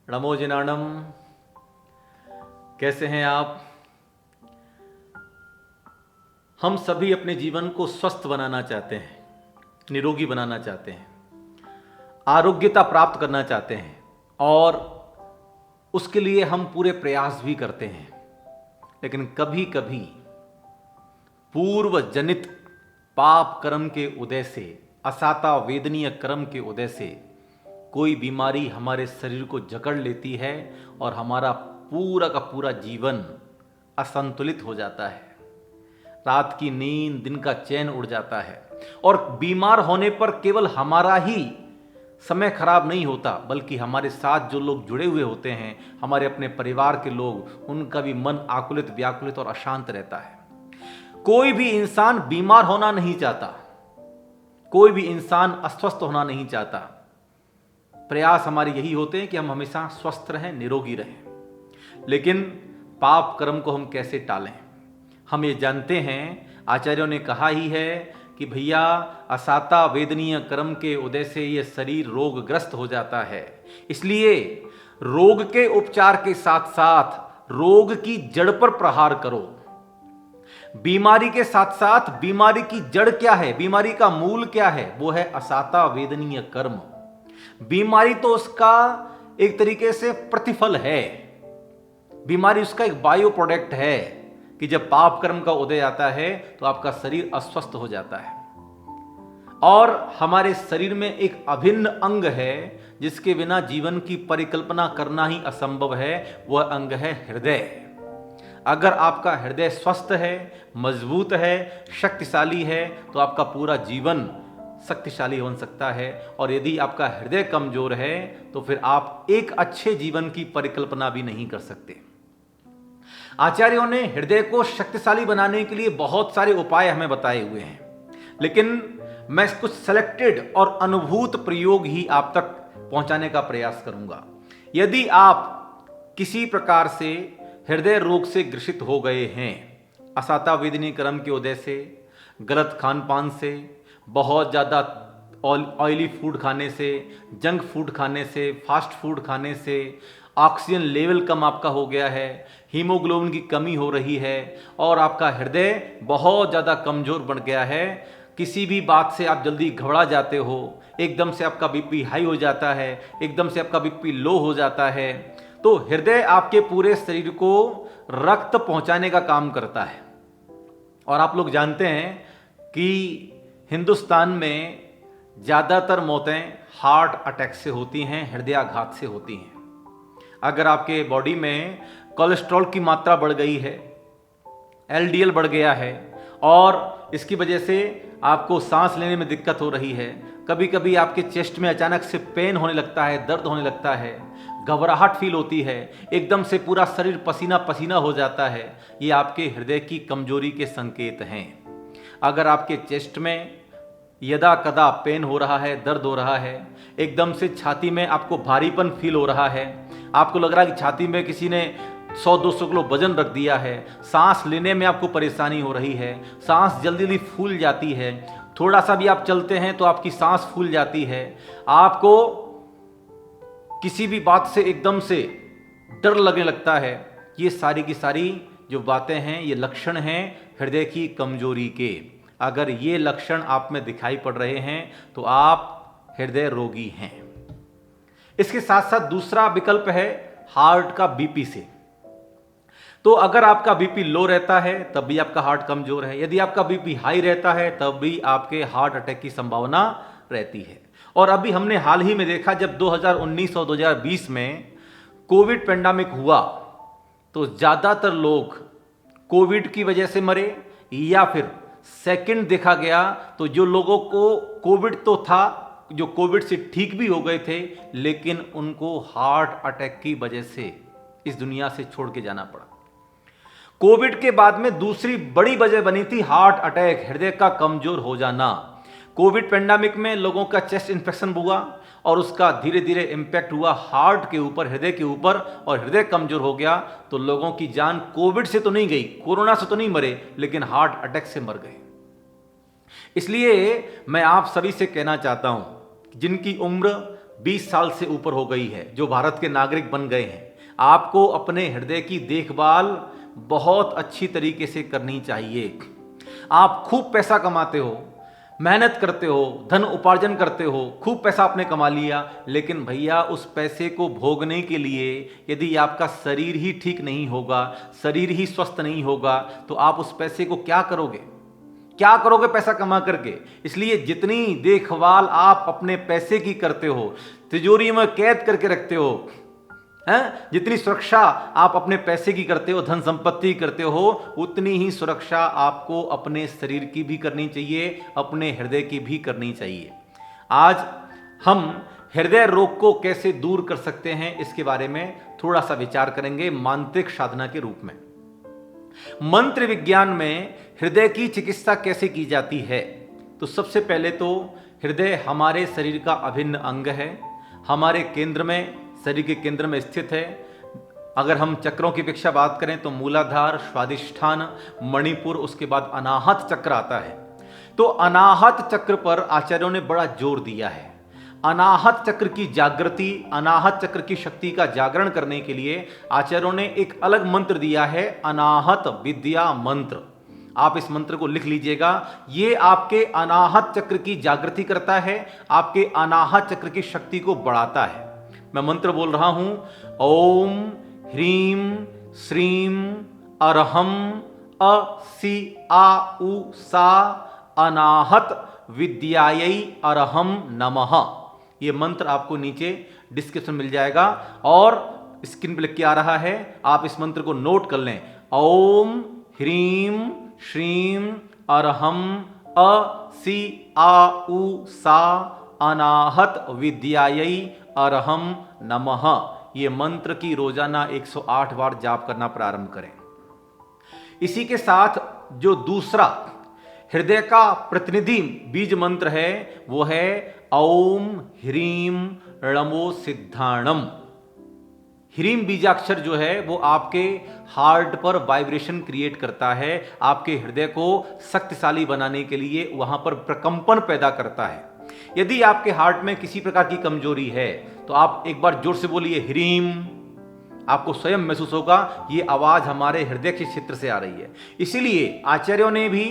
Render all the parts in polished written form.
नमो जिनाणम। कैसे हैं आप? हम सभी अपने जीवन को स्वस्थ बनाना चाहते हैं, निरोगी बनाना चाहते हैं, आरोग्यता प्राप्त करना चाहते हैं और उसके लिए हम पूरे प्रयास भी करते हैं। लेकिन कभी कभी पूर्व जनित पाप कर्म के उदय से, असाता वेदनीय कर्म के उदय से कोई बीमारी हमारे शरीर को जकड़ लेती है और हमारा पूरा का पूरा जीवन असंतुलित हो जाता है। रात की नींद, दिन का चैन उड़ जाता है और बीमार होने पर केवल हमारा ही समय खराब नहीं होता, बल्कि हमारे साथ जो लोग जुड़े हुए होते हैं, हमारे अपने परिवार के लोग, उनका भी मन आकुलित, व्याकुलित और अशांत रहता है। कोई भी इंसान बीमार होना नहीं चाहता, कोई भी इंसान अस्वस्थ होना नहीं चाहता। प्रयास हमारे यही होते हैं कि हम हमेशा स्वस्थ रहें, निरोगी रहें। लेकिन पाप कर्म को हम कैसे टालें? हम ये जानते हैं, आचार्यों ने कहा ही है कि भैया असाता वेदनीय कर्म के उदय से ये शरीर रोगग्रस्त हो जाता है। इसलिए रोग के उपचार के साथ साथ रोग की जड़ पर प्रहार करो। बीमारी के साथ साथ बीमारी की जड़ क्या है, बीमारी का मूल क्या है? वो है असाता वेदनीय कर्म। बीमारी तो उसका एक तरीके से प्रतिफल है, बीमारी उसका एक बायो प्रोडक्ट है कि जब पाप कर्म का उदय आता है तो आपका शरीर अस्वस्थ हो जाता है। और हमारे शरीर में एक अभिन्न अंग है जिसके बिना जीवन की परिकल्पना करना ही असंभव है, वह अंग है हृदय। अगर आपका हृदय स्वस्थ है, मजबूत है, शक्तिशाली है तो आपका पूरा जीवन शक्तिशाली बन सकता है। और यदि आपका हृदय कमजोर है तो फिर आप एक अच्छे जीवन की परिकल्पना भी नहीं कर सकते। आचार्यों ने हृदय को शक्तिशाली बनाने के लिए बहुत सारे उपाय हमें बताए हुए हैं, लेकिन मैं कुछ सेलेक्टेड और अनुभूत प्रयोग ही आप तक पहुंचाने का प्रयास करूंगा। यदि आप किसी प्रकार से हृदय रोग से ग्रसित हो गए हैं, असाता वेदनीय कर्म के उदय से, गलत खान पान से, बहुत ज़्यादा ऑयली फूड खाने से, जंक फूड खाने से, फास्ट फूड खाने से, ऑक्सीजन लेवल कम आपका हो गया है, हीमोग्लोबिन की कमी हो रही है और आपका हृदय बहुत ज़्यादा कमज़ोर बन गया है, किसी भी बात से आप जल्दी घबरा जाते हो, एकदम से आपका बीपी हाई हो जाता है, एकदम से आपका बीपी लो हो जाता है, तो हृदय आपके पूरे शरीर को रक्त पहुंचाने का काम करता है। और आप लोग जानते हैं कि हिंदुस्तान में ज़्यादातर मौतें हार्ट अटैक से होती हैं, हृदयाघात से होती हैं। अगर आपके बॉडी में कोलेस्ट्रॉल की मात्रा बढ़ गई है, एलडीएल बढ़ गया है और इसकी वजह से आपको सांस लेने में दिक्कत हो रही है, कभी कभी आपके चेस्ट में अचानक से पेन होने लगता है, दर्द होने लगता है, घबराहट फील होती है, एकदम से पूरा शरीर पसीना पसीना हो जाता है, ये आपके हृदय की कमजोरी के संकेत हैं। अगर आपके चेस्ट में यदा कदा पेन हो रहा है, दर्द हो रहा है, एकदम से छाती में आपको भारीपन फील हो रहा है, आपको लग रहा है कि छाती में किसी ने 100-200 किलो वजन रख दिया है, सांस लेने में आपको परेशानी हो रही है, सांस जल्दी जल्दी फूल जाती है, थोड़ा सा भी आप चलते हैं तो आपकी सांस फूल जाती है, आपको किसी भी बात से एकदम से डर लगने लगता है, ये सारी की सारी जो बातें हैं ये लक्षण हैं हृदय की कमजोरी के। अगर ये लक्षण आप में दिखाई पड़ रहे हैं तो आप हृदय रोगी हैं। इसके साथ साथ दूसरा विकल्प है हार्ट का बीपी से। तो अगर आपका बीपी लो रहता है तब भी आपका हार्ट कमजोर है, यदि आपका बीपी हाई रहता है तब भी आपके हार्ट अटैक की संभावना रहती है। और अभी हमने हाल ही में देखा, जब 2019 और 2020 में कोविड पेंडेमिक हुआ तो ज्यादातर लोग कोविड की वजह से मरे, या फिर सेकंड देखा गया तो जो लोगों को कोविड तो था, जो कोविड से ठीक भी हो गए थे, लेकिन उनको हार्ट अटैक की वजह से इस दुनिया से छोड़ के जाना पड़ा। कोविड के बाद में दूसरी बड़ी वजह बनी थी हार्ट अटैक, हृदय का कमजोर हो जाना। कोविड पेंडेमिक में लोगों का चेस्ट इन्फेक्शन हुआ और उसका धीरे धीरे इंपैक्ट हुआ हार्ट के ऊपर, हृदय के ऊपर, और हृदय कमजोर हो गया तो लोगों की जान कोविड से तो नहीं गई, कोरोना से तो नहीं मरे, लेकिन हार्ट अटैक से मर गए। इसलिए मैं आप सभी से कहना चाहता हूं, जिनकी उम्र 20 साल से ऊपर हो गई है, जो भारत के नागरिक बन गए हैं, आपको अपने हृदय की देखभाल बहुत अच्छी तरीके से करनी चाहिए। आप खूब पैसा कमाते हो, मेहनत करते हो, धन उपार्जन करते हो, खूब पैसा आपने कमा लिया, लेकिन भैया उस पैसे को भोगने के लिए यदि आपका शरीर ही ठीक नहीं होगा, शरीर ही स्वस्थ नहीं होगा, तो आप उस पैसे को क्या करोगे? क्या करोगे पैसा कमा करके? इसलिए जितनी देखभाल आप अपने पैसे की करते हो, तिजोरी में कैद करके रखते हो, हैं, जितनी सुरक्षा आप अपने पैसे की करते हो, धन संपत्ति करते हो, उतनी ही सुरक्षा आपको अपने शरीर की भी करनी चाहिए, अपने हृदय की भी करनी चाहिए। आज हम हृदय रोग को कैसे दूर कर सकते हैं, इसके बारे में थोड़ा सा विचार करेंगे मांत्रिक साधना के रूप में। मंत्र विज्ञान में हृदय की चिकित्सा कैसे की जाती है? तो सबसे पहले तो हृदय हमारे शरीर का अभिन्न अंग है, हमारे केंद्र में, शरीर के केंद्र में स्थित है। अगर हम चक्रों की अपेक्षा बात करें तो मूलाधार, स्वादिष्ठान, मणिपुर, उसके बाद अनाहत चक्र आता है। तो अनाहत चक्र पर आचार्यों ने बड़ा जोर दिया है। अनाहत चक्र की जागृति, अनाहत चक्र की शक्ति का जागरण करने के लिए आचार्यों ने एक अलग मंत्र दिया है, अनाहत विद्या मंत्र। आप इस मंत्र को लिख लीजिएगा। ये आपके अनाहत चक्र की जागृति करता है, आपके अनाहत चक्र की शक्ति को बढ़ाता है। मैं मंत्र बोल रहा हूं, ओम ह्रीम श्रीम अरहम अ सी आ उ सा अनाहत विद्यायै अरहम नमः। ये मंत्र आपको नीचे डिस्क्रिप्शन मिल जाएगा और स्क्रीन पर लिख के आ रहा है, आप इस मंत्र को नोट कर लें। ओम ह्रीम श्रीम अरहम अ सी आ उ सा अनाहत विद्यायै अरहम नमः। ये मंत्र की रोजाना 108 बार जाप करना प्रारंभ करें। इसी के साथ जो दूसरा हृदय का प्रतिनिधि बीज मंत्र है वो है ओम ह्रीम णमो सिद्धाणम। ह्रीम बीजाक्षर जो है वो आपके हार्ट पर वाइब्रेशन क्रिएट करता है, आपके हृदय को शक्तिशाली बनाने के लिए वहां पर प्रकंपन पैदा करता है। यदि आपके हार्ट में किसी प्रकार की कमजोरी है तो आप एक बार जोर से बोलिए ह्रीम, आपको स्वयं महसूस होगा ये आवाज हमारे हृदय के क्षेत्र से आ रही है। इसीलिए आचार्यों ने भी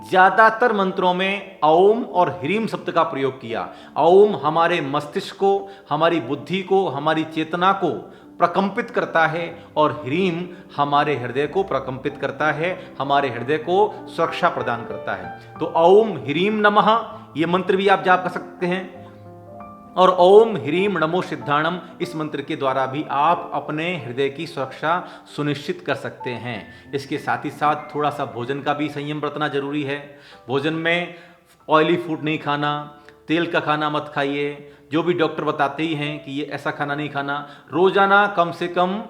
ज्यादातर मंत्रों में ओम और ह्रीम शब्द का प्रयोग किया। ओम हमारे मस्तिष्क को, हमारी बुद्धि को, हमारी चेतना को प्रकंपित करता है और ह्रीम हमारे हृदय को प्रकंपित करता है, हमारे हृदय को सुरक्षा प्रदान करता है। तो ओम ह्रीम नमः ये मंत्र भी आप जाप कर सकते हैं और ओम ह्रीम नमो सिद्धाणम इस मंत्र के द्वारा भी आप अपने हृदय की सुरक्षा सुनिश्चित कर सकते हैं। इसके साथ ही साथ थोड़ा सा भोजन का भी संयम बरतना जरूरी है। भोजन में ऑयली फूड नहीं खाना, तेल का खाना मत खाइए। जो भी डॉक्टर बताते ही हैं कि ये ऐसा खाना नहीं खाना। रोजाना कम से कम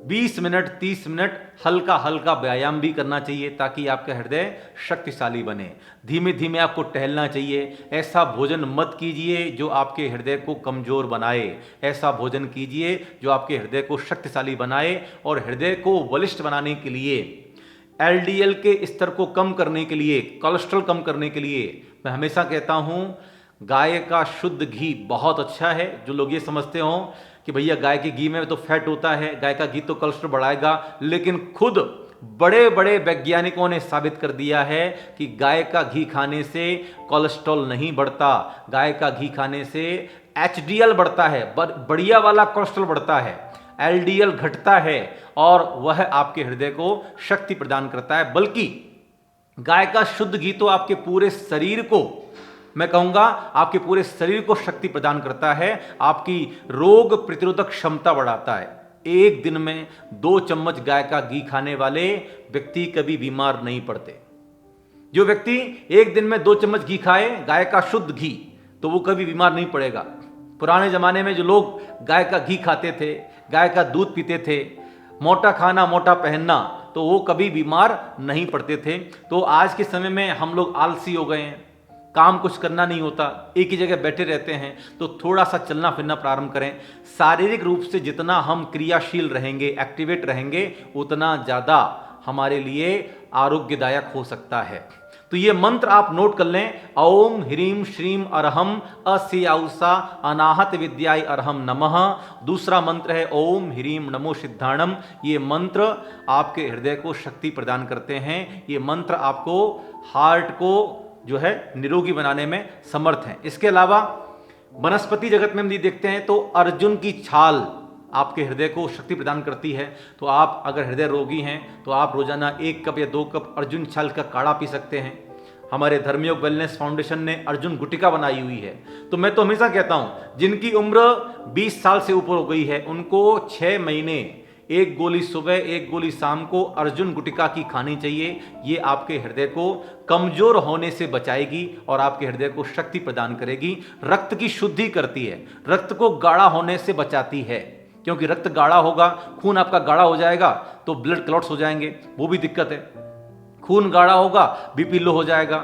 20 मिनट 30 मिनट हल्का हल्का व्यायाम भी करना चाहिए ताकि आपका हृदय शक्तिशाली बने। धीमे धीमे आपको टहलना चाहिए। ऐसा भोजन मत कीजिए जो आपके हृदय को कमजोर बनाए, ऐसा भोजन कीजिए जो आपके हृदय को शक्तिशाली बनाए। और हृदय को बलिष्ठ बनाने के लिए, एलडीएल के स्तर को कम करने के लिए, कोलेस्ट्रॉल कम करने के लिए मैं हमेशा कहता हूं गाय का शुद्ध घी बहुत अच्छा है। जो लोग ये समझते हो कि भैया गाय के घी में तो फैट होता है, गाय का घी तो कोलेस्ट्रॉल बढ़ाएगा, लेकिन खुद बड़े बड़े वैज्ञानिकों ने साबित कर दिया है कि गाय का घी खाने से कोलेस्ट्रॉल नहीं बढ़ता, गाय का घी खाने से एचडीएल बढ़ता है, बढ़िया वाला कोलेस्ट्रॉल बढ़ता है, एलडीएल घटता है और वह आपके हृदय को शक्ति प्रदान करता है। बल्कि गाय का शुद्ध घी तो आपके पूरे शरीर को, मैं कहूंगा आपके पूरे शरीर को शक्ति प्रदान करता है, आपकी रोग प्रतिरोधक क्षमता बढ़ाता है। एक दिन में 2 चम्मच गाय का घी खाने वाले व्यक्ति कभी बीमार नहीं पड़ते। जो व्यक्ति एक दिन में 2 चम्मच घी खाए, गाय का शुद्ध घी, तो वो कभी बीमार नहीं पड़ेगा। पुराने जमाने में जो लोग गाय का घी खाते थे, गाय का दूध पीते थे, मोटा खाना मोटा पहनना, तो वो कभी बीमार नहीं पड़ते थे। तो आज के समय में हम लोग आलसी हो गए हैं, काम कुछ करना नहीं होता, एक ही जगह बैठे रहते हैं। तो थोड़ा सा चलना फिरना प्रारंभ करें। शारीरिक रूप से जितना हम क्रियाशील रहेंगे, एक्टिवेट रहेंगे, उतना ज़्यादा हमारे लिए आरोग्यदायक हो सकता है। तो ये मंत्र आप नोट कर लें, ओम ह्रीम श्रीम अरहम अस्याउषा अनाहत विद्याय अरहम नमः। दूसरा मंत्र है ओम ह्रीम नमो सिद्धाणम। ये मंत्र आपके हृदय को शक्ति प्रदान करते हैं। ये मंत्र आपको हार्ट को जो है निरोगी बनाने में समर्थ हैं। इसके अलावा वनस्पति जगत में हम देखते हैं तो अर्जुन की छाल आपके हृदय को शक्ति प्रदान करती है। तो आप अगर हृदय रोगी हैं तो आप रोजाना 1 कप या 2 कप अर्जुन छाल का काढ़ा पी सकते हैं। हमारे धर्मयोग वेलनेस फाउंडेशन ने अर्जुन गुटिका बनाई हुई है। तो मैं तो हमेशा कहता हूं जिनकी उम्र 20 साल से ऊपर हो गई है उनको 6 महीने 1 गोली सुबह 1 गोली शाम को अर्जुन गुटिका की खानी चाहिए। ये आपके हृदय को कमजोर होने से बचाएगी और आपके हृदय को शक्ति प्रदान करेगी। रक्त की शुद्धि करती है, रक्त को गाढ़ा होने से बचाती है, क्योंकि रक्त गाढ़ा होगा, खून आपका गाढ़ा हो जाएगा तो ब्लड क्लॉट्स हो जाएंगे, वो भी दिक्कत है। खून गाढ़ा होगा, बीपी लो हो जाएगा।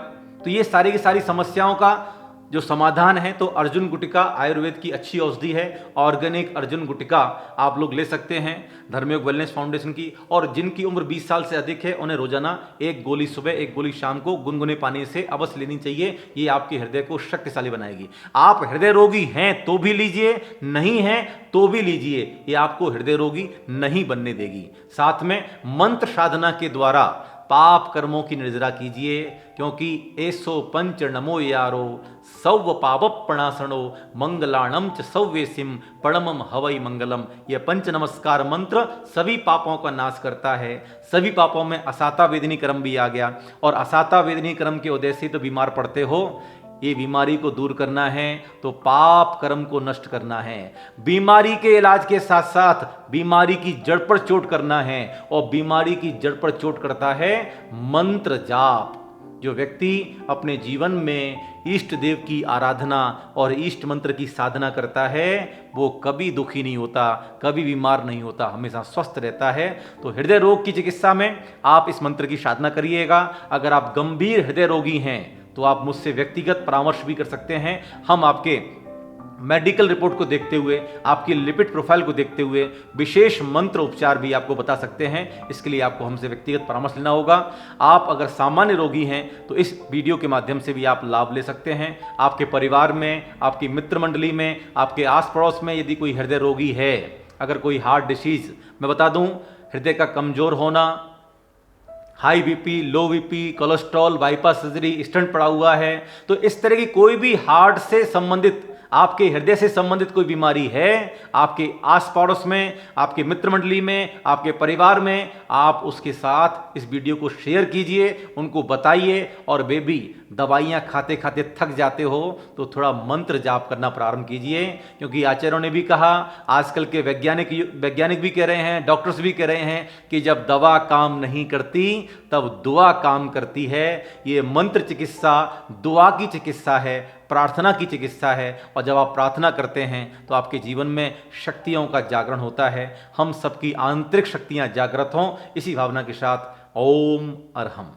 तो ये सारी की सारी समस्याओं का जो समाधान है तो अर्जुन गुटिका आयुर्वेद की अच्छी औषधि है। ऑर्गेनिक अर्जुन गुटिका आप लोग ले सकते हैं धर्मयोग वेलनेस फाउंडेशन की। और जिनकी उम्र 20 साल से अधिक है उन्हें रोजाना 1 गोली सुबह 1 गोली शाम को गुनगुने पानी से अवश्य लेनी चाहिए। ये आपके हृदय को शक्तिशाली बनाएगी। आप हृदय रोगी हैं तो भी लीजिए, नहीं हैं तो भी लीजिए, ये आपको हृदय रोगी नहीं बनने देगी। साथ में मंत्र साधना के द्वारा पाप कर्मों की निर्जरा कीजिए, क्योंकि ऐसो पंच नमो यारो सौव पाप प्रणासनो मंगलाणम च सौवेसिम परमम हवई मंगलम। यह पंच नमस्कार मंत्र सभी पापों का नाश करता है। सभी पापों में असाता वेदनी कर्म भी आ गया, और असाता वेदनी कर्म के उद्देश्य से तो बीमार पड़ते हो। ये बीमारी को दूर करना है तो पाप कर्म को नष्ट करना है। बीमारी के इलाज के साथ साथ बीमारी की जड़ पर चोट करना है, और बीमारी की जड़ पर चोट करता है मंत्र जाप। जो व्यक्ति अपने जीवन में इष्ट देव की आराधना और इष्ट मंत्र की साधना करता है वो कभी दुखी नहीं होता, कभी बीमार नहीं होता, हमेशा स्वस्थ रहता है। तो हृदय रोग की चिकित्सा में आप इस मंत्र की साधना करिएगा। अगर आप गंभीर हृदय रोगी हैं तो आप मुझसे व्यक्तिगत परामर्श भी कर सकते हैं। हम आपके मेडिकल रिपोर्ट को देखते हुए, आपकी लिपिड प्रोफाइल को देखते हुए विशेष मंत्र उपचार भी आपको बता सकते हैं। इसके लिए आपको हमसे व्यक्तिगत परामर्श लेना होगा। आप अगर सामान्य रोगी हैं तो इस वीडियो के माध्यम से भी आप लाभ ले सकते हैं। आपके परिवार में, आपकी मित्र मंडली में, आपके आस पड़ोस में यदि कोई हृदय रोगी है, अगर कोई हार्ट डिसीज, मैं बता दूं हृदय का कमजोर होना, हाई बीपी, लो BP, cholesterol, bypass surgery, stunt पड़ा हुआ है, तो इस तरह की कोई भी हार्ट से संबंधित, आपके हृदय से संबंधित कोई बीमारी है आपके आस पड़ोस में, आपके मित्र मंडली में, आपके परिवार में, आप उसके साथ इस वीडियो को शेयर कीजिए, उनको बताइए। और वे भी दवाइयाँ खाते खाते थक जाते हो तो थोड़ा मंत्र जाप करना प्रारंभ कीजिए, क्योंकि आचार्यों ने भी कहा, आजकल के वैज्ञानिक भी कह रहे हैं, डॉक्टर्स भी कह रहे हैं कि जब दवा काम नहीं करती तब दुआ काम करती है। ये मंत्र चिकित्सा दुआ की चिकित्सा है, प्रार्थना की चिकित्सा है। और जब आप प्रार्थना करते हैं तो आपके जीवन में शक्तियों का जागरण होता है। हम सबकी आंतरिक शक्तियां जागृत हों, इसी भावना के साथ ओम अरहम।